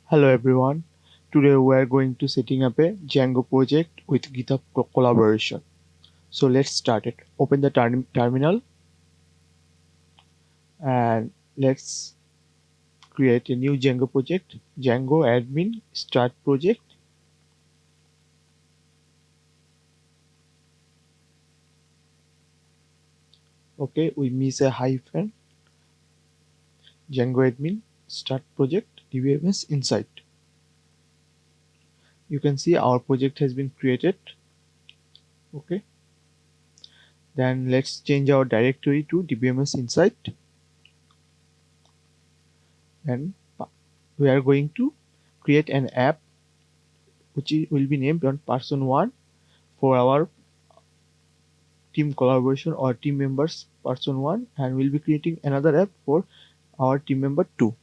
Hello everyone. Today we are going to setting up a Django project with GitHub collaboration. So let's start it. Open the terminal and let's create a new Django project. Django admin start project. Okay, we miss a hyphen. Django admin start project DBMS inside. You can see our project has been created. Okay. Then let's change our directory to DBMS inside and we are going to create an app which will be named on person 1 for our team collaboration or team members person 1, and we'll be creating another app for our team member 2.